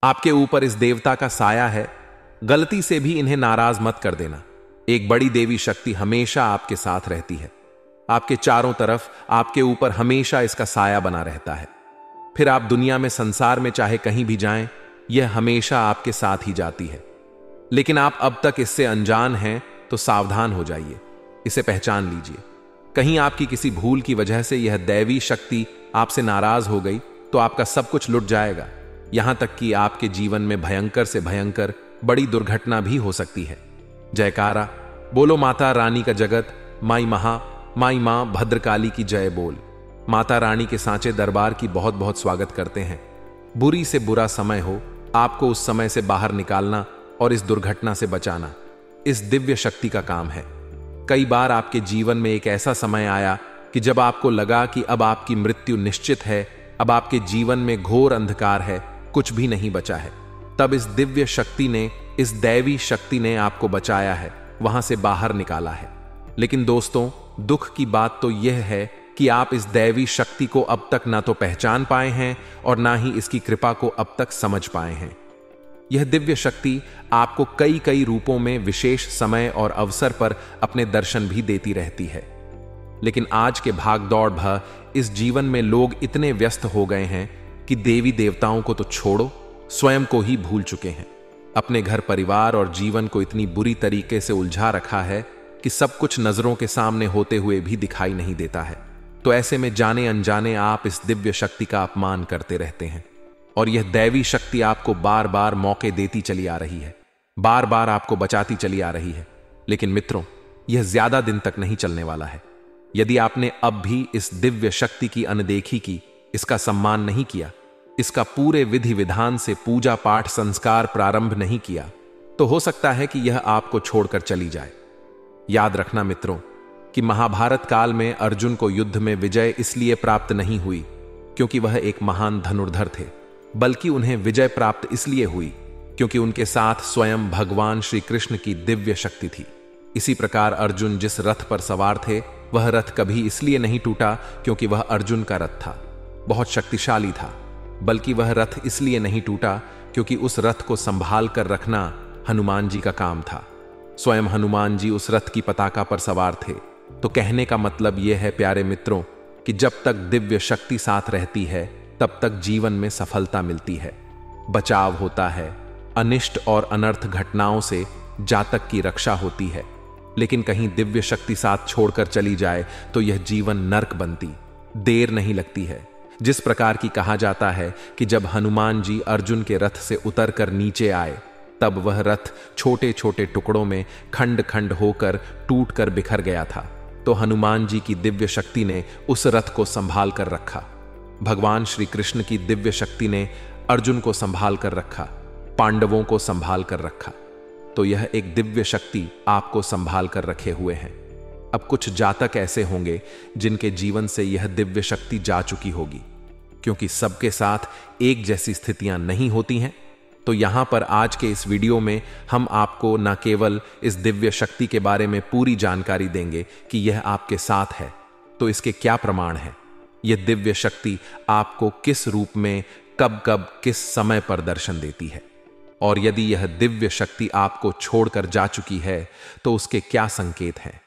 आपके ऊपर इस देवता का साया है, गलती से भी इन्हें नाराज मत कर देना। एक बड़ी देवी शक्ति हमेशा आपके साथ रहती है, आपके चारों तरफ आपके ऊपर हमेशा इसका साया बना रहता है। फिर आप दुनिया में, संसार में चाहे कहीं भी जाएं, यह हमेशा आपके साथ ही जाती है। लेकिन आप अब तक इससे अनजान हैं, तो सावधान हो जाइए, इसे पहचान लीजिए। कहीं आपकी किसी भूल की वजह से यह दैवी शक्ति आपसे नाराज हो गई तो आपका सब कुछ लुट जाएगा। यहां तक कि आपके जीवन में भयंकर से भयंकर बड़ी दुर्घटना भी हो सकती है। जयकारा बोलो माता रानी का जगत, माई मां भद्रकाली की जय बोल। माता रानी के सांचे दरबार की बहुत बहुत स्वागत करते हैं। बुरी से बुरा समय हो, आपको उस समय से बाहर निकालना और इस दुर्घटना से बचाना इस दिव्य शक्ति का काम है। कई बार आपके जीवन में एक ऐसा समय आया कि जब आपको लगा कि अब आपकी मृत्यु निश्चित है, अब आपके जीवन में घोर अंधकार है, कुछ भी नहीं बचा है। तब इस दिव्य शक्ति ने, इस दैवी शक्ति ने आपको बचाया है, वहां से बाहर निकाला है। लेकिन दोस्तों, दुख की बात तो यह है कि आप इस दैवी शक्ति को अब तक ना तो पहचान पाए हैं और ना ही इसकी कृपा को अब तक समझ पाए हैं। यह दिव्य शक्ति आपको कई कई रूपों में विशेष समय और अवसर पर अपने दर्शन भी देती रहती है। लेकिन आज के भाग दौड़ भर इस जीवन में लोग इतने व्यस्त हो गए हैं कि देवी देवताओं को तो छोड़ो, स्वयं को ही भूल चुके हैं। अपने घर परिवार और जीवन को इतनी बुरी तरीके से उलझा रखा है कि सब कुछ नजरों के सामने होते हुए भी दिखाई नहीं देता है। तो ऐसे में जाने अनजाने आप इस दिव्य शक्ति का अपमान करते रहते हैं और यह दैवी शक्ति आपको बार बार मौके देती चली आ रही है, बार बार आपको बचाती चली आ रही है। लेकिन मित्रों, यह ज्यादा दिन तक नहीं चलने वाला है। यदि आपने अब भी इस दिव्य शक्ति की अनदेखी की, इसका सम्मान नहीं किया, इसका पूरे विधि विधान से पूजा पाठ संस्कार प्रारंभ नहीं किया, तो हो सकता है कि यह आपको छोड़कर चली जाए। याद रखना मित्रों कि महाभारत काल में अर्जुन को युद्ध में विजय इसलिए प्राप्त नहीं हुई क्योंकि वह एक महान धनुर्धर थे, बल्कि उन्हें विजय प्राप्त इसलिए हुई क्योंकि उनके साथ स्वयं भगवान श्री कृष्ण की दिव्य शक्ति थी। इसी प्रकार अर्जुन जिस रथ पर सवार थे, वह रथ कभी इसलिए नहीं टूटा क्योंकि वह अर्जुन का रथ था, बहुत शक्तिशाली था, बल्कि वह रथ इसलिए नहीं टूटा क्योंकि उस रथ को संभाल कर रखना हनुमान जी का काम था। स्वयं हनुमान जी उस रथ की पताका पर सवार थे। तो कहने का मतलब यह है प्यारे मित्रों कि जब तक दिव्य शक्ति साथ रहती है, तब तक जीवन में सफलता मिलती है, बचाव होता है, अनिष्ट और अनर्थ घटनाओं से जातक की रक्षा होती है। लेकिन कहीं दिव्य शक्ति साथ छोड़कर चली जाए तो यह जीवन नर्क बनती देर नहीं लगती है। जिस प्रकार की कहा जाता है कि जब हनुमान जी अर्जुन के रथ से उतरकर नीचे आए, तब वह रथ छोटे छोटे टुकड़ों में खंड खंड होकर टूटकर बिखर गया था। तो हनुमान जी की दिव्य शक्ति ने उस रथ को संभाल कर रखा। भगवान श्री कृष्ण की दिव्य शक्ति ने अर्जुन को संभाल कर रखा, पांडवों को संभाल कर रखा। तो यह एक दिव्य शक्ति आपको संभाल कर रखे हुए हैं। अब कुछ जातक ऐसे होंगे जिनके जीवन से यह दिव्य शक्ति जा चुकी होगी, क्योंकि सबके साथ एक जैसी स्थितियां नहीं होती हैं। तो यहां पर आज के इस वीडियो में हम आपको न केवल इस दिव्य शक्ति के बारे में पूरी जानकारी देंगे कि यह आपके साथ है, तो इसके क्या प्रमाण हैं, यह दिव्य शक्ति आपको किस रूप में, कब कब, किस समय पर दर्शन देती है, और यदि यह दिव्य शक्ति आपको छोड़कर जा चुकी है तो उसके क्या संकेत हैं,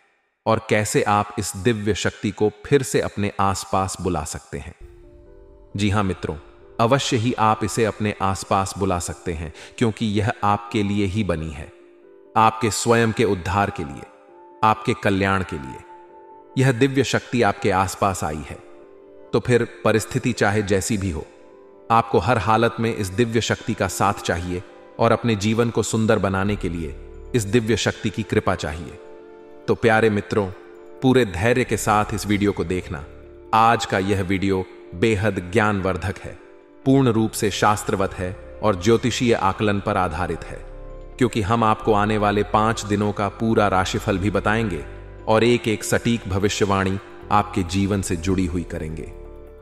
और कैसे आप इस दिव्य शक्ति को फिर से अपने आसपास बुला सकते हैं। जी हां मित्रों, अवश्य ही आप इसे अपने आसपास बुला सकते हैं, क्योंकि यह आपके लिए ही बनी है, आपके स्वयं के उद्धार के लिए, आपके कल्याण के लिए। यह दिव्य शक्ति आपके आसपास आई है। तो फिर परिस्थिति चाहे जैसी भी हो, आपको हर हालत में इस दिव्य शक्ति का साथ चाहिए और अपने जीवन को सुंदर बनाने के लिए इस दिव्य शक्ति की कृपा चाहिए। तो प्यारे मित्रों, पूरे धैर्य के साथ इस वीडियो को देखना। आज का यह वीडियो बेहद ज्ञानवर्धक है, पूर्ण रूप से शास्त्रवत है और ज्योतिषीय आकलन पर आधारित है, क्योंकि हम आपको आने वाले 5 दिनों का पूरा राशिफल भी बताएंगे और एक एक सटीक भविष्यवाणी आपके जीवन से जुड़ी हुई करेंगे।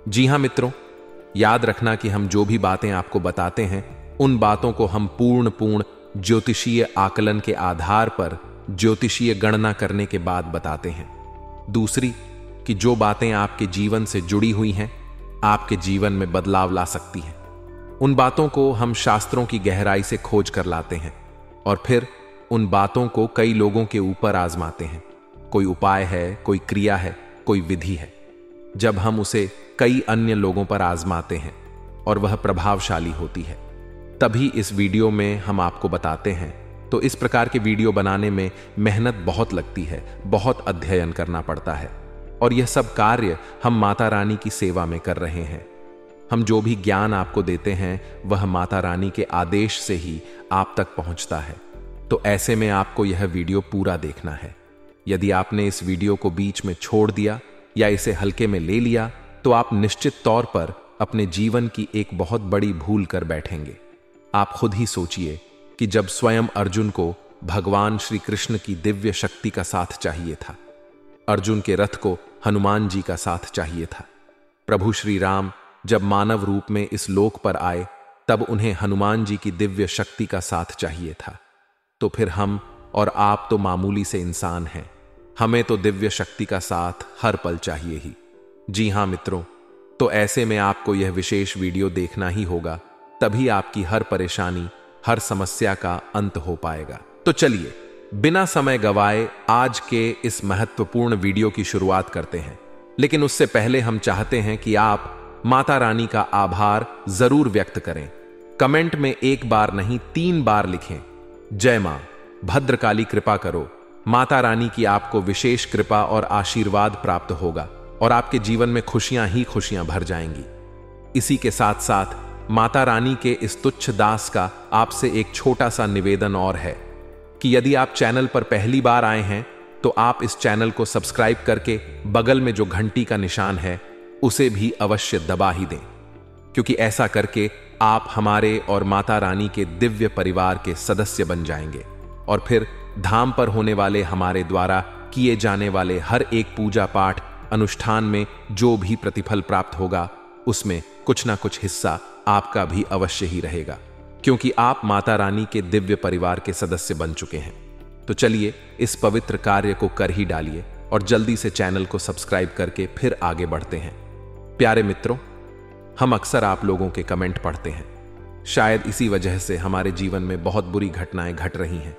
जी हां मित्रों, याद रखना कि हम जो भी बातें आपको बताते हैं, उन बातों को हम पूर्ण ज्योतिषीय आकलन के आधार पर ज्योतिषीय गणना करने के बाद बताते हैं। दूसरी कि जो बातें आपके जीवन से जुड़ी हुई हैं, आपके जीवन में बदलाव ला सकती हैं। उन बातों को हम शास्त्रों की गहराई से खोज कर लाते हैं और फिर उन बातों को कई लोगों के ऊपर आजमाते हैं। कोई उपाय है, कोई क्रिया है, कोई विधि है। जब हम उसे कई अन्य लोगों पर आजमाते हैं और वह प्रभावशाली होती है, तभी इस वीडियो में हम आपको बताते हैं। तो इस प्रकार के वीडियो बनाने में मेहनत बहुत लगती है, बहुत अध्ययन करना पड़ता है और यह सब कार्य हम माता रानी की सेवा में कर रहे हैं। हम जो भी ज्ञान आपको देते हैं वह माता रानी के आदेश से ही आप तक पहुंचता है। तो ऐसे में आपको यह वीडियो पूरा देखना है। यदि आपने इस वीडियो को बीच में छोड़ दिया या इसे हल्के में ले लिया तो आप निश्चित तौर पर अपने जीवन की एक बहुत बड़ी भूल कर बैठेंगे। आप खुद ही सोचिए कि जब स्वयं अर्जुन को भगवान श्री कृष्ण की दिव्य शक्ति का साथ चाहिए था, अर्जुन के रथ को हनुमान जी का साथ चाहिए था, प्रभु श्री राम जब मानव रूप में इस लोक पर आए तब उन्हें हनुमान जी की दिव्य शक्ति का साथ चाहिए था, तो फिर हम और आप तो मामूली से इंसान हैं। हमें तो दिव्य शक्ति का साथ हर पल चाहिए ही। जी हां मित्रों, तो ऐसे में आपको यह विशेष वीडियो देखना ही होगा, तभी आपकी हर परेशानी, हर समस्या का अंत हो पाएगा। तो चलिए बिना समय गवाए आज के इस महत्वपूर्ण वीडियो की शुरुआत करते हैं। लेकिन उससे पहले हम चाहते हैं कि आप माता रानी का आभार जरूर व्यक्त करें। कमेंट में 1 बार नहीं 3 बार लिखें, जय मां, भद्रकाली कृपा करो। माता रानी की आपको विशेष कृपा और आशीर्वाद प्राप्त होगा और आपके जीवन में खुशियां ही खुशियां भर जाएंगी। इसी के साथ साथ माता रानी के इस तुच्छ दास का आपसे एक छोटा सा निवेदन और है कि यदि आप चैनल पर पहली बार आए हैं तो आप इस चैनल को सब्सक्राइब करके बगल में जो घंटी का निशान है उसे भी अवश्य दबा ही दें, क्योंकि ऐसा करके आप हमारे और माता रानी के दिव्य परिवार के सदस्य बन जाएंगे और फिर धाम पर होने वाले हमारे द्वारा किए जाने वाले हर एक पूजा पाठ अनुष्ठान में जो भी प्रतिफल प्राप्त होगा उसमें कुछ ना कुछ हिस्सा आपका भी अवश्य ही रहेगा, क्योंकि आप माता रानी के दिव्य परिवार के सदस्य बन चुके हैं। तो चलिए इस पवित्र कार्य को कर ही डालिए और जल्दी से चैनल को सब्सक्राइब करके फिर आगे बढ़ते हैं। प्यारे मित्रों, हम अक्सर आप लोगों के कमेंट पढ़ते हैं। शायद इसी वजह से हमारे जीवन में बहुत बुरी घटनाएं घट रही हैं।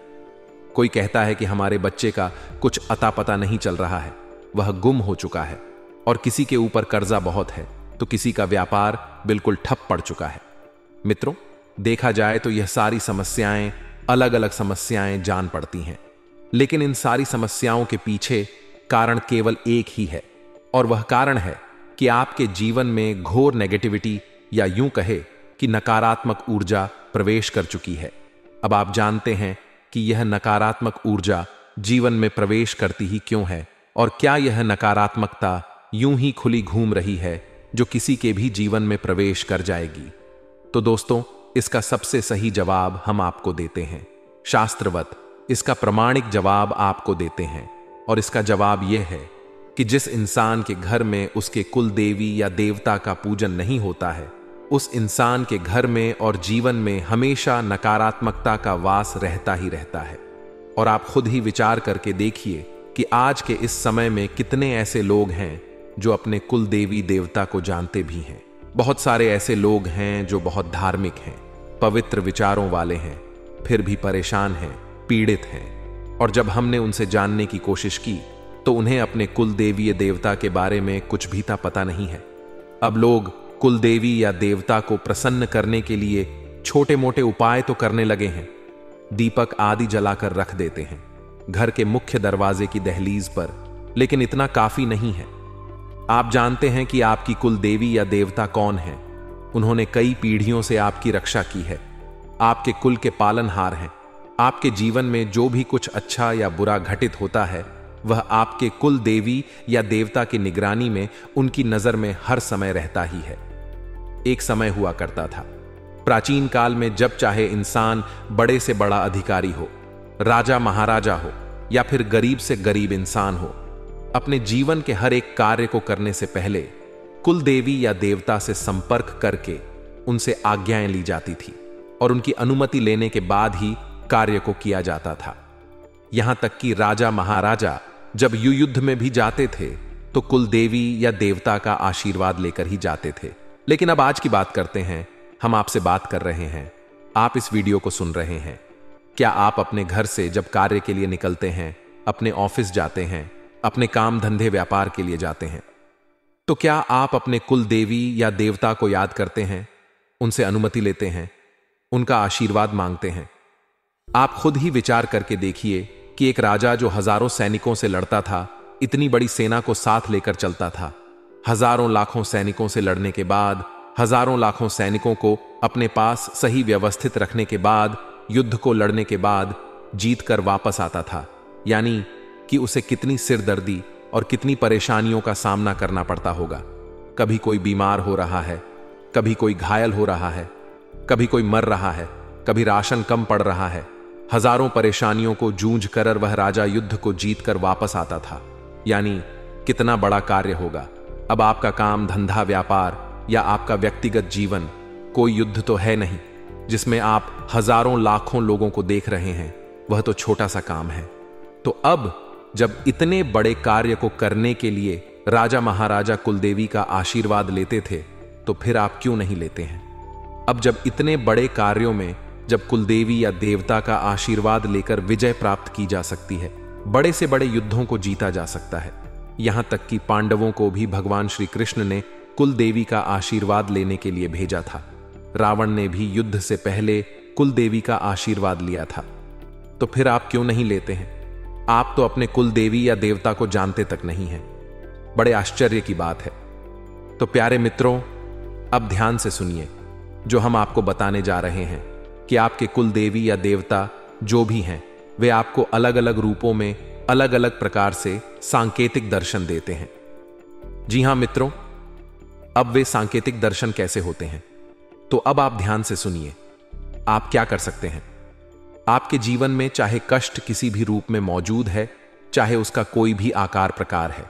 कोई कहता है कि हमारे बच्चे का कुछ अता पता नहीं चल रहा है, वह गुम हो चुका है, और किसी के ऊपर कर्जा बहुत है तो किसी का व्यापार बिल्कुल ठप पड़ चुका है। मित्रों, देखा जाए तो यह सारी समस्याएं अलग अलग समस्याएं जान पड़ती हैं, लेकिन इन सारी समस्याओं के पीछे कारण केवल एक ही है और वह कारण है कि आपके जीवन में घोर नेगेटिविटी या यूं कहे कि नकारात्मक ऊर्जा प्रवेश कर चुकी है। अब आप जानते हैं कि यह नकारात्मक ऊर्जा जीवन में प्रवेश करती ही क्यों है और क्या यह नकारात्मकता यूं ही खुली घूम रही है जो किसी के भी जीवन में प्रवेश कर जाएगी। तो दोस्तों, इसका सबसे सही जवाब हम आपको देते हैं। शास्त्रवत इसका प्रमाणिक जवाब आपको देते हैं और इसका जवाब यह है कि जिस इंसान के घर में उसके कुल देवी या देवता का पूजन नहीं होता है, उस इंसान के घर में और जीवन में हमेशा नकारात्मकता का वास रहता ही रहता है। और आप खुद ही विचार करके देखिए कि आज के इस समय में कितने ऐसे लोग हैं जो अपने कुल देवी देवता को जानते भी हैं। बहुत सारे ऐसे लोग हैं जो बहुत धार्मिक हैं, पवित्र विचारों वाले हैं, फिर भी परेशान हैं, पीड़ित हैं। और जब हमने उनसे जानने की कोशिश की तो उन्हें अपने कुल देवी देवता के बारे में कुछ भी पता नहीं है। अब लोग कुल देवी या देवता को प्रसन्न करने के लिए छोटे मोटे उपाय तो करने लगे हैं। दीपक आदि जलाकर रख देते हैं घर के मुख्य दरवाजे की दहलीज पर, लेकिन इतना काफी नहीं है। आप जानते हैं कि आपकी कुल देवी या देवता कौन है? उन्होंने कई पीढ़ियों से आपकी रक्षा की है, आपके कुल के पालनहार हैं। आपके जीवन में जो भी कुछ अच्छा या बुरा घटित होता है वह आपके कुल देवी या देवता की निगरानी में, उनकी नजर में हर समय रहता ही है। एक समय हुआ करता था, प्राचीन काल में, जब चाहे इंसान बड़े से बड़ा अधिकारी हो, राजा महाराजा हो या फिर गरीब से गरीब इंसान हो, अपने जीवन के हर एक कार्य को करने से पहले कुल देवी या देवता से संपर्क करके उनसे आज्ञाएं ली जाती थी और उनकी अनुमति लेने के बाद ही कार्य को किया जाता था। यहां तक कि राजा महाराजा जब युद्ध में भी जाते थे तो कुल देवी या देवता का आशीर्वाद लेकर ही जाते थे। लेकिन अब आज की बात करते हैं। हम आपसे बात कर रहे हैं, आप इस वीडियो को सुन रहे हैं। क्या आप अपने घर से जब कार्य के लिए निकलते हैं, अपने ऑफिस जाते हैं, अपने काम धंधे व्यापार के लिए जाते हैं, तो क्या आप अपने कुल देवी या देवता को याद करते हैं, उनसे अनुमति लेते हैं, उनका आशीर्वाद मांगते हैं? आप खुद ही विचार करके देखिए कि एक राजा जो हजारों सैनिकों से लड़ता था, इतनी बड़ी सेना को साथ लेकर चलता था, हजारों लाखों सैनिकों से लड़ने के बाद, हजारों लाखों सैनिकों को अपने पास सही व्यवस्थित रखने के बाद, युद्ध को लड़ने के बाद जीत कर वापस आता था। यानी कि उसे कितनी सिरदर्दी और कितनी परेशानियों का सामना करना पड़ता होगा। कभी कोई बीमार हो रहा है, कभी कोई घायल हो रहा है, कभी कोई मर रहा है, कभी राशन कम पड़ रहा है। हजारों परेशानियों को जूझ कर वह राजा युद्ध को जीत कर वापस आता था। यानी कितना बड़ा कार्य होगा। अब आपका काम धंधा व्यापार या आपका व्यक्तिगत जीवन कोई युद्ध तो है नहीं जिसमें आप हजारों लाखों लोगों को देख रहे हैं, वह तो छोटा सा काम है। तो अब जब इतने बड़े कार्य को करने के लिए राजा महाराजा कुलदेवी का आशीर्वाद लेते थे, तो फिर आप क्यों नहीं लेते हैं? अब जब इतने बड़े कार्यों में जब कुलदेवी या देवता का आशीर्वाद लेकर विजय प्राप्त की जा सकती है, बड़े से बड़े युद्धों को जीता जा सकता है। यहां तक कि पांडवों को भी भगवान श्री कृष्ण ने कुलदेवी का आशीर्वाद लेने के लिए भेजा था। रावण ने भी युद्ध से पहले कुलदेवी का आशीर्वाद लिया था। तो फिर आप क्यों नहीं लेते हैं? आप तो अपने कुलदेवी या देवता को जानते तक नहीं हैं। बड़े आश्चर्य की बात है। तो प्यारे मित्रों, अब ध्यान से सुनिए जो हम आपको बताने जा रहे हैं कि आपके कुलदेवी या देवता जो भी हैं, वे आपको अलग अलग रूपों में अलग अलग प्रकार से सांकेतिक दर्शन देते हैं। जी हां मित्रों, अब वे सांकेतिक दर्शन कैसे होते हैं? तो अब आप ध्यान से सुनिए। आप क्या कर सकते हैं? आपके जीवन में चाहे कष्ट किसी भी रूप में मौजूद है, चाहे उसका कोई भी आकार प्रकार है,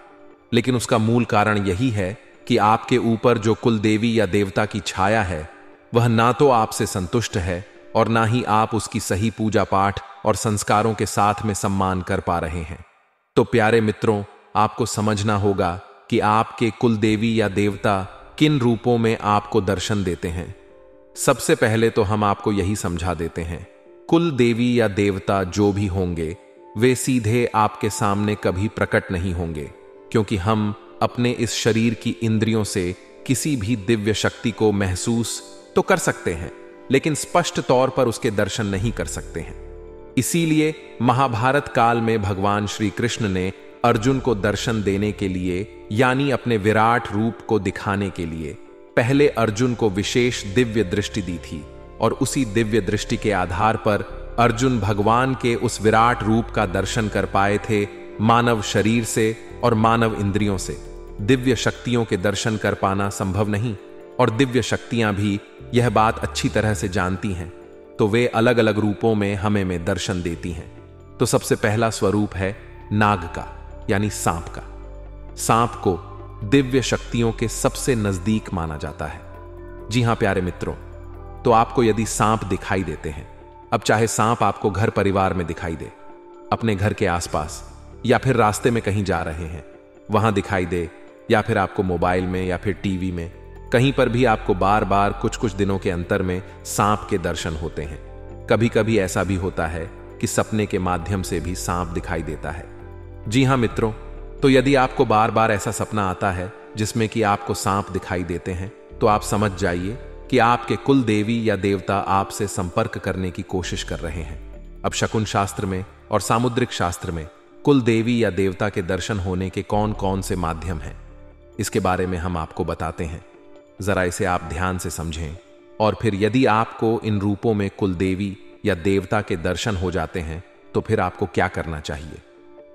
लेकिन उसका मूल कारण यही है कि आपके ऊपर जो कुलदेवी या देवता की छाया है, वह ना तो आपसे संतुष्ट है और ना ही आप उसकी सही पूजा पाठ और संस्कारों के साथ में सम्मान कर पा रहे हैं। तो प्यारे मित्रों, आपको समझना होगा कि आपके कुलदेवी या देवता किन रूपों में आपको दर्शन देते हैं। सबसे पहले तो हम आपको यही समझा देते हैं, कुल देवी या देवता जो भी होंगे, वे सीधे आपके सामने कभी प्रकट नहीं होंगे, क्योंकि हम अपने इस शरीर की इंद्रियों से किसी भी दिव्य शक्ति को महसूस तो कर सकते हैं, लेकिन स्पष्ट तौर पर उसके दर्शन नहीं कर सकते हैं। इसीलिए महाभारत काल में भगवान श्री कृष्ण ने अर्जुन को दर्शन देने के लिए, यानी अपने विराट रूप को दिखाने के लिए, पहले अर्जुन को विशेष दिव्य दृष्टि दी थी, और उसी दिव्य दृष्टि के आधार पर अर्जुन भगवान के उस विराट रूप का दर्शन कर पाए थे। मानव शरीर से और मानव इंद्रियों से दिव्य शक्तियों के दर्शन कर पाना संभव नहीं, और दिव्य शक्तियां भी यह बात अच्छी तरह से जानती हैं, तो वे अलग अलग रूपों में हमें दर्शन देती हैं। तो सबसे पहला स्वरूप है नाग का, यानी सांप का। सांप को दिव्य शक्तियों के सबसे नजदीक माना जाता है। जी हां प्यारे मित्रों, तो आपको यदि सांप दिखाई देते हैं, अब चाहे सांप आपको घर परिवार में दिखाई दे, अपने घर के आसपास, या फिर रास्ते में कहीं जा रहे हैं वहां दिखाई दे, या फिर आपको मोबाइल में या फिर टीवी में, कहीं पर भी आपको बार बार कुछ कुछ दिनों के अंतर में सांप के दर्शन होते हैं। कभी कभी ऐसा भी होता है कि सपने के माध्यम से भी सांप दिखाई देता है। जी हां मित्रों, तो यदि आपको बार बार ऐसा सपना आता है जिसमें कि आपको सांप दिखाई देते हैं, तो आप समझ जाइए कि आपके कुल देवी या देवता आपसे संपर्क करने की कोशिश कर रहे हैं। अब शकुन शास्त्र में और सामुद्रिक शास्त्र में कुल देवी या देवता के दर्शन होने के कौन कौन से माध्यम हैं, इसके बारे में हम आपको बताते हैं। जरा इसे आप ध्यान से समझें, और फिर यदि आपको इन रूपों में कुल देवी या देवता के दर्शन हो जाते हैं, तो फिर आपको क्या करना चाहिए।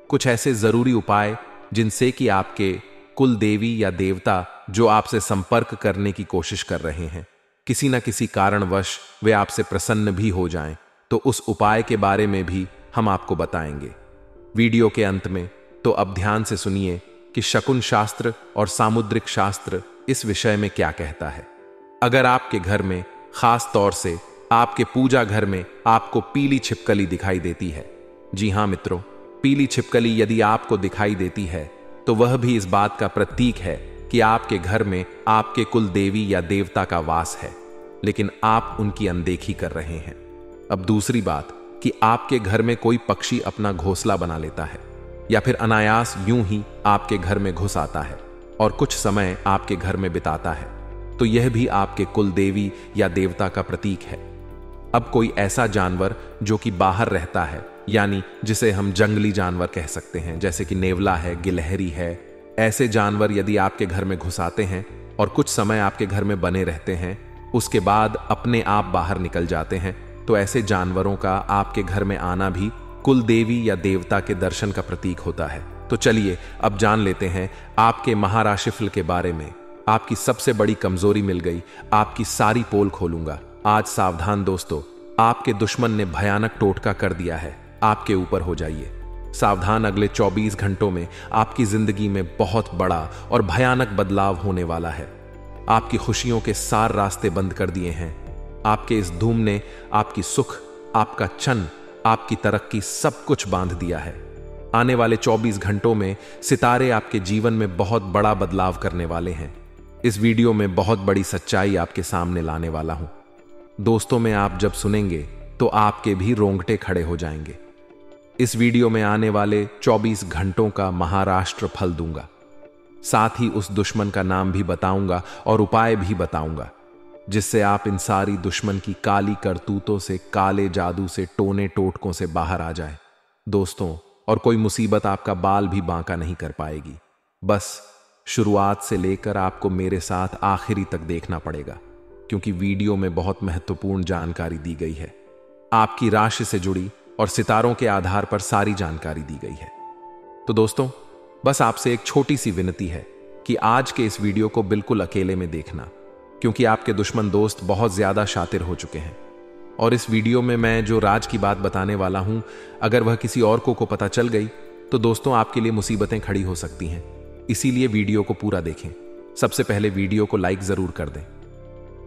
कुछ ऐसे जरूरी उपाय जिनसे कि आपके कुल देवी या देवता जो आपसे संपर्क करने की कोशिश कर रहे हैं, किसी न किसी कारणवश वे आपसे प्रसन्न भी हो जाएं, तो उस उपाय के बारे में भी हम आपको बताएंगे वीडियो के अंत में। तो अब ध्यान से सुनिए कि शकुन शास्त्र और सामुद्रिक शास्त्र इस विषय में क्या कहता है। अगर आपके घर में, खास तौर से आपके पूजा घर में, आपको पीली छिपकली दिखाई देती है, जी हां मित्रों, पीली छिपकली यदि आपको दिखाई देती है, तो वह भी इस बात का प्रतीक है कि आपके घर में आपके कुल देवी या देवता का वास है। लेकिन आप उनकी अनदेखी कर रहे हैं। अब दूसरी बात कि आपके घर में कोई पक्षी अपना घोंसला बना लेता है या फिर अनायास यूं ही आपके घर में घुस आता है और कुछ समय आपके घर में बिताता है, तो यह भी आपके कुल देवी या देवता का प्रतीक है। अब कोई ऐसा जानवर जो कि बाहर रहता है, यानी जिसे हम जंगली जानवर कह सकते हैं, जैसे कि नेवला है, गिलहरी है, ऐसे जानवर यदि आपके घर में घुस आते हैं और कुछ समय आपके घर में बने रहते हैं, उसके बाद अपने आप बाहर निकल जाते हैं, तो ऐसे जानवरों का आपके घर में आना भी कुल देवी या देवता के दर्शन का प्रतीक होता है। तो चलिए अब जान लेते हैं आपके महाराशिफल के बारे में। आपकी सबसे बड़ी कमजोरी मिल गई, आपकी सारी पोल खोलूंगा। आज सावधान दोस्तों, आपके दुश्मन ने भयानक टोटका कर दिया है, आपके ऊपर हो जाइए सावधान। अगले 24 घंटों में आपकी जिंदगी में बहुत बड़ा और भयानक बदलाव होने वाला है। आपकी खुशियों के सारे रास्ते बंद कर दिए हैं। आपके इस धूम ने आपकी सुख, आपका चन्न, आपकी तरक्की सब कुछ बांध दिया है। आने वाले 24 घंटों में सितारे आपके जीवन में बहुत बड़ा बदलाव करने वाले हैं। इस वीडियो में बहुत बड़ी सच्चाई आपके सामने लाने वाला हूं दोस्तों। में आप जब सुनेंगे तो आपके भी रोंगटे खड़े हो जाएंगे। इस वीडियो में आने वाले 24 घंटों का महाराष्ट्र फल दूंगा, साथ ही उस दुश्मन का नाम भी बताऊंगा और उपाय भी बताऊंगा, जिससे आप इन सारी दुश्मन की काली करतूतों से, काले जादू से, टोने टोटकों से बाहर आ जाए दोस्तों। और कोई मुसीबत आपका बाल भी बांका नहीं कर पाएगी। बस शुरुआत से लेकर आपको मेरे साथ आखिरी तक देखना पड़ेगा, क्योंकि वीडियो में बहुत महत्वपूर्ण जानकारी दी गई है। आपकी राशि से जुड़ी और सितारों के आधार पर सारी जानकारी दी गई है। तो दोस्तों, बस आपसे एक छोटी सी विनती है कि आज के इस वीडियो को बिल्कुल अकेले में देखना, क्योंकि आपके दुश्मन दोस्त बहुत ज्यादा शातिर हो चुके हैं। और इस वीडियो में मैं जो राज की बात बताने वाला हूं, अगर वह किसी और को पता चल गई तो दोस्तों आपके लिए मुसीबतें खड़ी हो सकती हैं। इसीलिए वीडियो को पूरा देखें। सबसे पहले वीडियो को लाइक जरूर कर दें।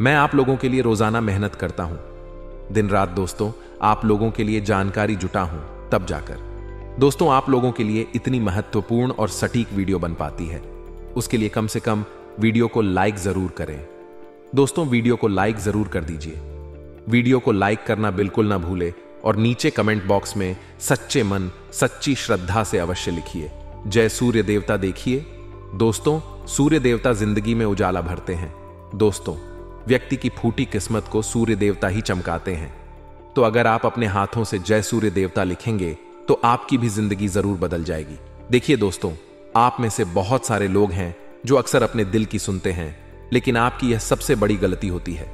मैं आप लोगों के लिए रोजाना मेहनत करता हूं, दिन रात दोस्तों, आप लोगों के लिए जानकारी जुटा हूं, तब जाकर दोस्तों आप लोगों के लिए इतनी महत्वपूर्ण और सटीक वीडियो बन पाती है। उसके लिए कम से कम वीडियो को लाइक जरूर करें दोस्तों। वीडियो को लाइक जरूर कर दीजिए। वीडियो को लाइक करना बिल्कुल ना भूले और नीचे कमेंट बॉक्स में सच्चे मन, सच्ची श्रद्धा से अवश्य लिखिए, जय सूर्य देवता। देखिए दोस्तों, सूर्य देवता जिंदगी में उजाला भरते हैं दोस्तों। व्यक्ति की फूटी किस्मत को सूर्य देवता ही चमकाते हैं। तो अगर आप अपने हाथों से जय सूर्य देवता लिखेंगे तो आपकी भी जिंदगी जरूर बदल जाएगी। देखिए दोस्तों, आप में से बहुत सारे लोग हैं जो अक्सर अपने दिल की सुनते हैं, लेकिन आपकी यह सबसे बड़ी गलती होती है,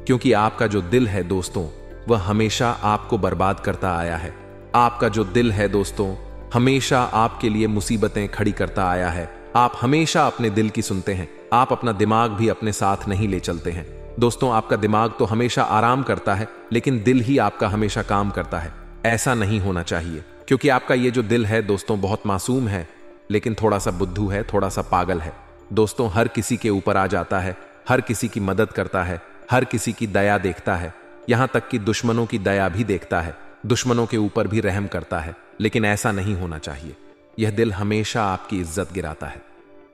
क्योंकि आपका जो दिल है दोस्तों, वह हमेशा आपको बर्बाद करता आया है। आपका जो दिल है दोस्तों, हमेशा आपके लिए मुसीबतें खड़ी करता आया है। आप हमेशा अपने दिल की सुनते हैं, आप अपना दिमाग भी अपने साथ नहीं ले चलते हैं दोस्तों। आपका दिमाग तो हमेशा आराम करता है, लेकिन दिल ही आपका हमेशा काम करता है। ऐसा नहीं होना चाहिए, क्योंकि आपका ये जो दिल है दोस्तों बहुत मासूम है, लेकिन थोड़ा सा बुद्धू है, थोड़ा सा पागल है दोस्तों। हर किसी के ऊपर आ जाता है, हर किसी की मदद करता है, हर किसी की दया देखता है, यहां तक कि दुश्मनों की दया भी देखता है, दुश्मनों के ऊपर भी रहम करता है। लेकिन ऐसा नहीं होना चाहिए। यह दिल हमेशा आपकी इज्जत गिराता है।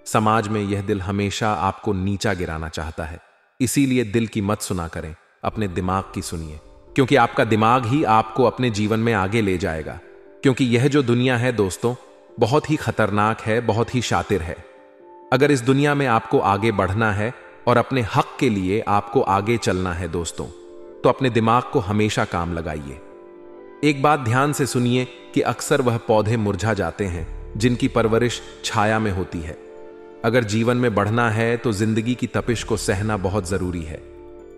समाज में यह दिल हमेशा आपको नीचा गिराना चाहता है। इसीलिए दिल की मत सुना करें, अपने दिमाग की सुनिए, क्योंकि आपका दिमाग ही आपको अपने जीवन में आगे ले जाएगा। क्योंकि यह जो दुनिया है दोस्तों, बहुत ही खतरनाक है, बहुत ही शातिर है। अगर इस दुनिया में आपको आगे बढ़ना है और अपने हक के लिए आपको आगे चलना है दोस्तों, तो अपने दिमाग को हमेशा काम लगाइए। एक बात ध्यान से सुनिए कि अक्सर वह पौधे मुरझा जाते हैं जिनकी परवरिश छाया में होती है। अगर जीवन में बढ़ना है तो जिंदगी की तपिश को सहना बहुत जरूरी है।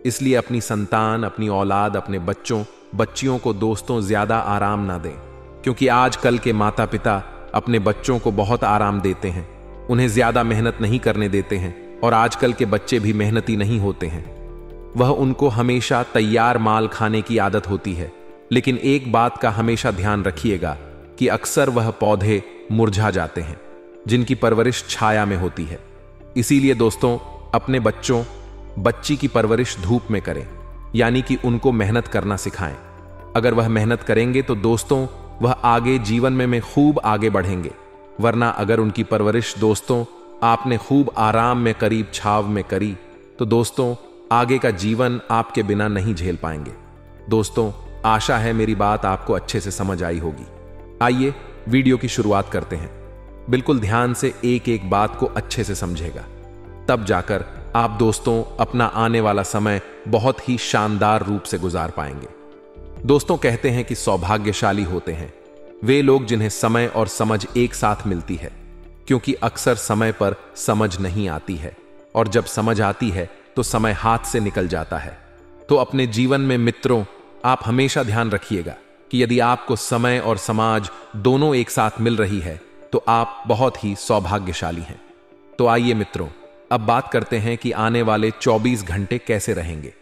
इसलिए अपनी संतान, अपनी औलाद, अपने बच्चों बच्चियों को दोस्तों ज्यादा आराम ना दें, क्योंकि आजकल के माता पिता अपने बच्चों को बहुत आराम देते हैं, उन्हें ज्यादा मेहनत नहीं करने देते हैं। और आजकल के बच्चे भी मेहनती नहीं होते हैं, वह उनको हमेशा तैयार माल खाने की आदत होती है। लेकिन एक बात का हमेशा ध्यान रखिएगा कि अक्सर वह पौधे मुरझा जाते हैं जिनकी परवरिश छाया में होती है। इसीलिए दोस्तों अपने बच्चों बच्ची की परवरिश धूप में करें, यानी कि उनको मेहनत करना सिखाएं। अगर वह मेहनत करेंगे तो दोस्तों वह आगे जीवन में खूब आगे बढ़ेंगे। वरना अगर उनकी परवरिश दोस्तों आपने खूब आराम में करीब छाव में करी तो दोस्तों आगे का जीवन आपके बिना नहीं झेल पाएंगे। दोस्तों, आशा है मेरी बात आपको अच्छे से समझ आई होगी। आइए वीडियो की शुरुआत करते हैं। बिल्कुल ध्यान से एक एक बात को अच्छे से समझेगा, तब जाकर आप दोस्तों अपना आने वाला समय बहुत ही शानदार रूप से गुजार पाएंगे। दोस्तों, कहते हैं कि सौभाग्यशाली होते हैं वे लोग जिन्हें समय और समझ एक साथ मिलती है, क्योंकि अक्सर समय पर समझ नहीं आती है और जब समझ आती है तो समय हाथ से निकल जाता है। तो अपने जीवन में मित्रों, आप हमेशा ध्यान रखिएगा कि यदि आपको समय और समाज दोनों एक साथ मिल रही है तो आप बहुत ही सौभाग्यशाली हैं। तो आइए मित्रों, अब बात करते हैं कि आने वाले 24 घंटे कैसे रहेंगे।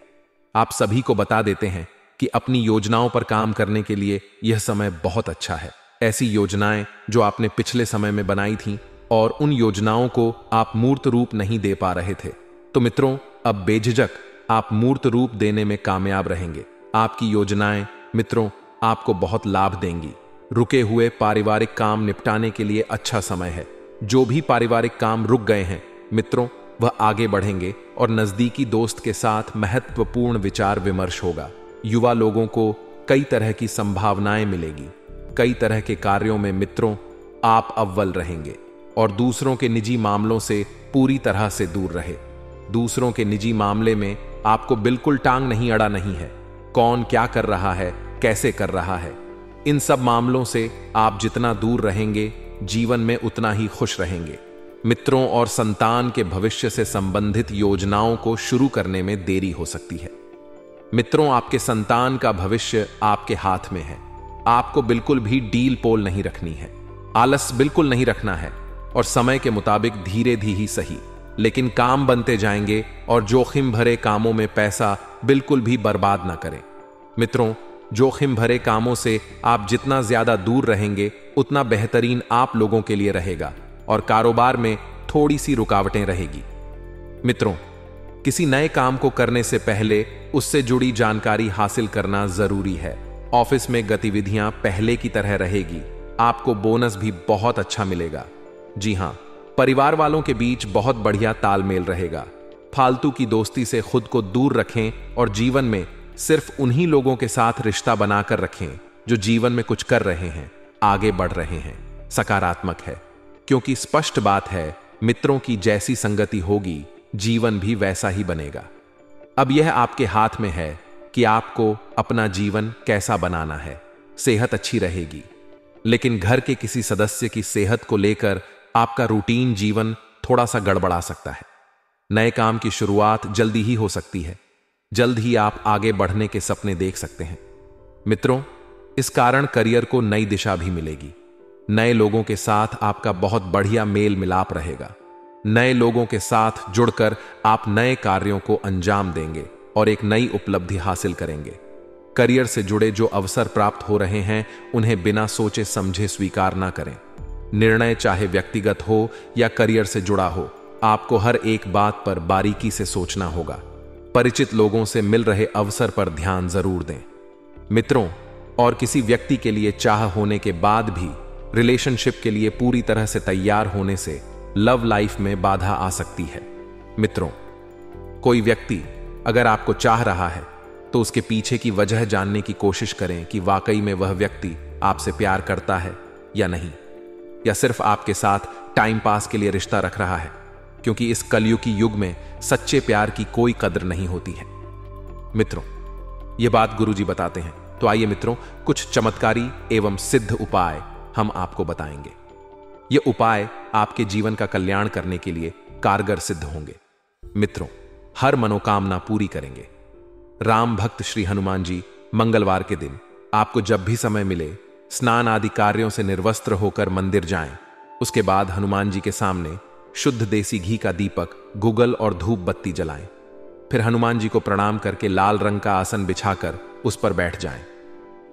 आप सभी को बता देते हैं कि अपनी योजनाओं पर काम करने के लिए यह समय बहुत अच्छा है। ऐसी योजनाएं जो आपने पिछले समय में बनाई थीं और उन योजनाओं को आप मूर्त रूप नहीं दे पा रहे थे, तो मित्रों अब बेझिझक आप मूर्त रूप देने में कामयाब रहेंगे। आपकी योजनाएं मित्रों आपको बहुत लाभ देंगी। रुके हुए पारिवारिक काम निपटाने के लिए अच्छा समय है। जो भी पारिवारिक काम रुक गए हैं मित्रों, वह आगे बढ़ेंगे और नजदीकी दोस्त के साथ महत्वपूर्ण विचार विमर्श होगा। युवा लोगों को कई तरह की संभावनाएं मिलेगी। कई तरह के कार्यों में मित्रों आप अव्वल रहेंगे और दूसरों के निजी मामलों से पूरी तरह से दूर रहे। दूसरों के निजी मामले में आपको बिल्कुल टांग नहीं अड़ा नहीं है। कौन क्या कर रहा है, कैसे कर रहा है, इन सब मामलों से आप जितना दूर रहेंगे जीवन में उतना ही खुश रहेंगे। मित्रों, और संतान के भविष्य से संबंधित योजनाओं को शुरू करने में देरी हो सकती है। मित्रों, आपके संतान का भविष्य आपके हाथ में है। आपको बिल्कुल भी डील पोल नहीं रखनी है, आलस बिल्कुल नहीं रखना है और समय के मुताबिक धीरे धीरे ही सही, लेकिन काम बनते जाएंगे और जोखिम भरे कामों में पैसा बिल्कुल भी बर्बाद ना करें। मित्रों, जोखिम भरे कामों से आप जितना ज्यादा दूर रहेंगे उतना बेहतरीन आप लोगों के लिए रहेगा और कारोबार में थोड़ी सी रुकावटें रहेगी। मित्रों, किसी नए काम को करने से पहले उससे जुड़ी जानकारी हासिल करना जरूरी है। ऑफिस में गतिविधियां पहले की तरह रहेगी। आपको बोनस भी बहुत अच्छा मिलेगा। जी हां, परिवार वालों के बीच बहुत बढ़िया तालमेल रहेगा। फालतू की दोस्ती से खुद को दूर रखें और जीवन में सिर्फ उन्हीं लोगों के साथ रिश्ता बनाकर रखें जो जीवन में कुछ कर रहे हैं, आगे बढ़ रहे हैं, सकारात्मक है, क्योंकि स्पष्ट बात है मित्रों की जैसी संगति होगी जीवन भी वैसा ही बनेगा। अब यह आपके हाथ में है कि आपको अपना जीवन कैसा बनाना है। सेहत अच्छी रहेगी, लेकिन घर के किसी सदस्य की सेहत को लेकर आपका रूटीन जीवन थोड़ा सा गड़बड़ा सकता है। नए काम की शुरुआत जल्दी ही हो सकती है। जल्द ही आप आगे बढ़ने के सपने देख सकते हैं। मित्रों, इस कारण करियर को नई दिशा भी मिलेगी। नए लोगों के साथ आपका बहुत बढ़िया मेल मिलाप रहेगा। नए लोगों के साथ जुड़कर आप नए कार्यों को अंजाम देंगे और एक नई उपलब्धि हासिल करेंगे। करियर से जुड़े जो अवसर प्राप्त हो रहे हैं उन्हें बिना सोचे समझे स्वीकार ना करें। निर्णय चाहे व्यक्तिगत हो या करियर से जुड़ा हो, आपको हर एक बात पर बारीकी से सोचना होगा। परिचित लोगों से मिल रहे अवसर पर ध्यान जरूर दें। मित्रों, और किसी व्यक्ति के लिए चाह होने के बाद भी रिलेशनशिप के लिए पूरी तरह से तैयार होने से लव लाइफ में बाधा आ सकती है। मित्रों, कोई व्यक्ति अगर आपको चाह रहा है तो उसके पीछे की वजह जानने की कोशिश करें कि वाकई में वह व्यक्ति आपसे प्यार करता है या नहीं, या सिर्फ आपके साथ टाइम पास के लिए रिश्ता रख रहा है, क्योंकि इस कलयुगी युग में सच्चे प्यार की कोई कदर नहीं होती है। मित्रों, यह बात गुरुजी बताते हैं। तो आइए मित्रों, कुछ चमत्कारी एवं सिद्ध उपाय हम आपको बताएंगे। ये उपाय आपके जीवन का कल्याण करने के लिए कारगर सिद्ध होंगे। मित्रों, हर मनोकामना पूरी करेंगे। राम भक्त श्री हनुमान जी मंगलवार के दिन आपको जब भी समय मिले स्नान आदि कार्यों से निर्वस्त्र होकर मंदिर जाएं। उसके बाद हनुमान जी के सामने शुद्ध देसी घी का दीपक, गुगल और धूप बत्ती जलाएं। फिर हनुमान जी को प्रणाम करके लाल रंग का आसन बिछाकर उस पर बैठ जाएं।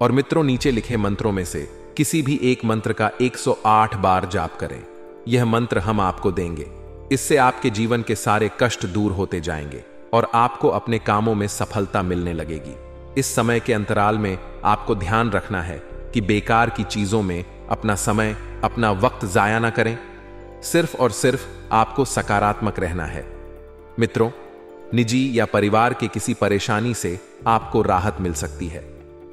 और मित्रों, नीचे लिखे मंत्रों में से किसी भी एक मंत्र का 108 बार जाप करें। यह मंत्र हम आपको देंगे। इससे आपके जीवन के सारे कष्ट दूर होते जाएंगे और आपको अपने कामों में सफलता मिलने लगेगी। इस समय के अंतराल में आपको ध्यान रखना है कि बेकार की चीजों में अपना समय, अपना वक्त जाया ना करें। सिर्फ और सिर्फ आपको सकारात्मक रहना है। मित्रों, निजी या परिवार के किसी परेशानी से आपको राहत मिल सकती है,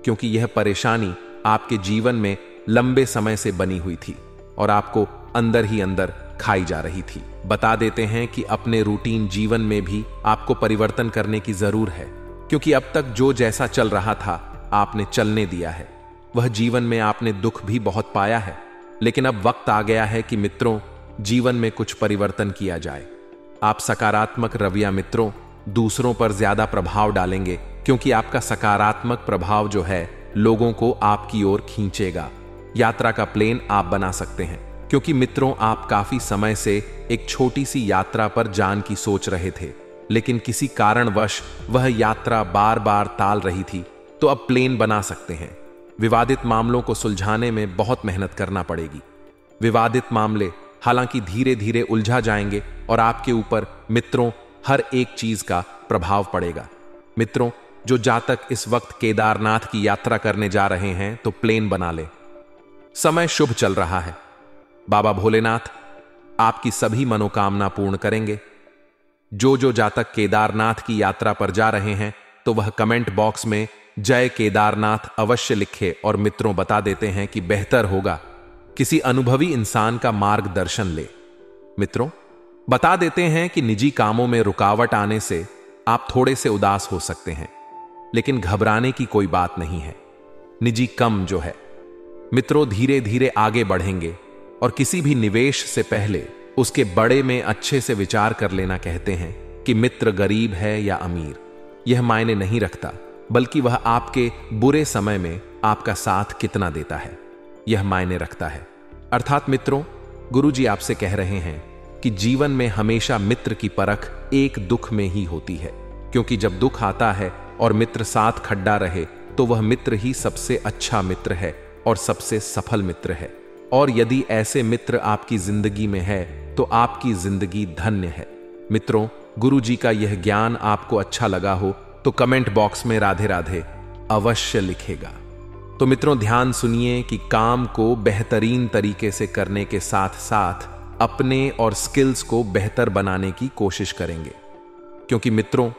क्योंकि यह परेशानी आपके जीवन में लंबे समय से बनी हुई थी और आपको अंदर ही अंदर खाई जा रही थी। बता देते हैं कि अपने रूटीन जीवन में भी आपको परिवर्तन करने की जरूर है, क्योंकि अब तक जो जैसा चल रहा था आपने चलने दिया है। वह जीवन में आपने दुख भी बहुत पाया है, लेकिन अब वक्त आ गया है कि मित्रों, जीवन में कुछ परिवर्तन किया जाए। आप सकारात्मक रवैया मित्रों दूसरों पर ज्यादा प्रभाव डालेंगे, क्योंकि आपका सकारात्मक प्रभाव जो है लोगों को आपकी ओर खींचेगा। यात्रा का प्लान आप बना सकते हैं, क्योंकि मित्रों आप काफी समय से एक छोटी सी यात्रा पर जान की सोच रहे थे, लेकिन किसी कारणवश वह यात्रा बार बार टाल रही थी। तो अब प्लान बना सकते हैं। विवादित मामलों को सुलझाने में बहुत मेहनत करना पड़ेगी। विवादित मामले हालांकि धीरे धीरे उलझा जाएंगे और आपके ऊपर मित्रों हर एक चीज का प्रभाव पड़ेगा। मित्रों, जो जातक इस वक्त केदारनाथ की यात्रा करने जा रहे हैं तो प्लान बना ले। समय शुभ चल रहा है। बाबा भोलेनाथ आपकी सभी मनोकामना पूर्ण करेंगे। जो जातक केदारनाथ की यात्रा पर जा रहे हैं तो वह कमेंट बॉक्स में जय केदारनाथ अवश्य लिखे और मित्रों बता देते हैं कि बेहतर होगा किसी अनुभवी इंसान का मार्गदर्शन ले। मित्रों, बता देते हैं कि निजी कामों में रुकावट आने से आप थोड़े से उदास हो सकते हैं, लेकिन घबराने की कोई बात नहीं है। निजी कम जो है मित्रों धीरे धीरे आगे बढ़ेंगे और किसी भी निवेश से पहले उसके बड़े में अच्छे से विचार कर लेना। कहते हैं कि मित्र गरीब है या अमीर, यह मायने नहीं रखता, बल्कि वह आपके बुरे समय में आपका साथ कितना देता है यह मायने रखता है। अर्थात मित्रों, गुरुजी आपसे कह रहे हैं कि जीवन में हमेशा मित्र की परख एक दुख में ही होती है, क्योंकि जब दुख आता है और मित्र साथ खड़ा रहे तो वह मित्र ही सबसे अच्छा मित्र है और सबसे सफल मित्र है। और यदि ऐसे मित्र आपकी जिंदगी में है तो आपकी जिंदगी धन्य है। मित्रों, गुरुजी का यह ज्ञान आपको अच्छा लगा हो तो कमेंट बॉक्स में राधे राधे अवश्य लिखेगा। तो मित्रों ध्यान सुनिए कि काम को बेहतरीन तरीके से करने के साथ साथ अपने और स्किल्स को बेहतर बनाने की कोशिश करेंगे, क्योंकि मित्रों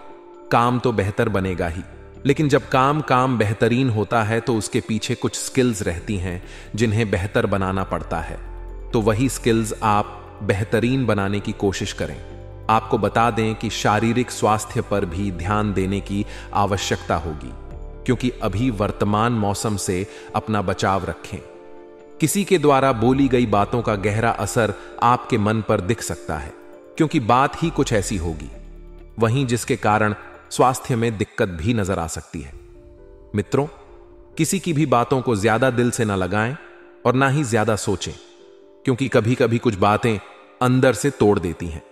काम तो बेहतर बनेगा ही, लेकिन जब काम बेहतरीन होता है तो उसके पीछे कुछ स्किल्स रहती हैं जिन्हें बेहतर बनाना पड़ता है। तो वही स्किल्स आप बेहतरीन बनाने की कोशिश करें। आपको बता दें कि शारीरिक स्वास्थ्य पर भी ध्यान देने की आवश्यकता होगी, क्योंकि अभी वर्तमान मौसम से अपना बचाव रखें। किसी के द्वारा बोली गई बातों का गहरा असर आपके मन पर दिख सकता है, क्योंकि बात ही कुछ ऐसी होगी वहीं जिसके कारण स्वास्थ्य में दिक्कत भी नजर आ सकती है। मित्रों, किसी की भी बातों को ज्यादा दिल से ना लगाएं और ना ही ज्यादा सोचें, क्योंकि कभी कभी कुछ बातें अंदर से तोड़ देती हैं।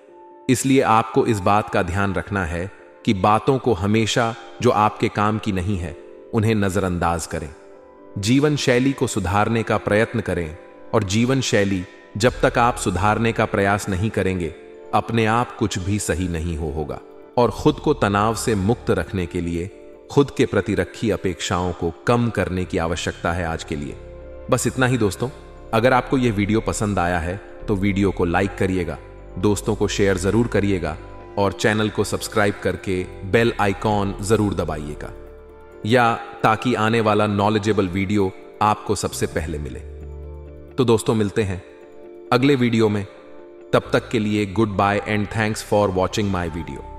इसलिए आपको इस बात का ध्यान रखना है कि बातों को हमेशा जो आपके काम की नहीं है उन्हें नजरअंदाज करें। जीवन शैली को सुधारने का प्रयत्न करें, और जीवन शैली जब तक आप सुधारने का प्रयास नहीं करेंगे अपने आप कुछ भी सही नहीं होगा। और खुद को तनाव से मुक्त रखने के लिए खुद के प्रति रखी अपेक्षाओं को कम करने की आवश्यकता है आज के लिए। बस इतना ही दोस्तों। अगर आपको यह वीडियो पसंद आया है तो वीडियो को लाइक करिएगा, दोस्तों को शेयर जरूर करिएगा और चैनल को सब्सक्राइब करके बेल आइकॉन जरूर दबाइएगा, या ताकि आने वाला नॉलेजेबल वीडियो आपको सबसे पहले मिले। तो दोस्तों मिलते हैं अगले वीडियो में। तब तक के लिए goodbye and thanks for watching my video.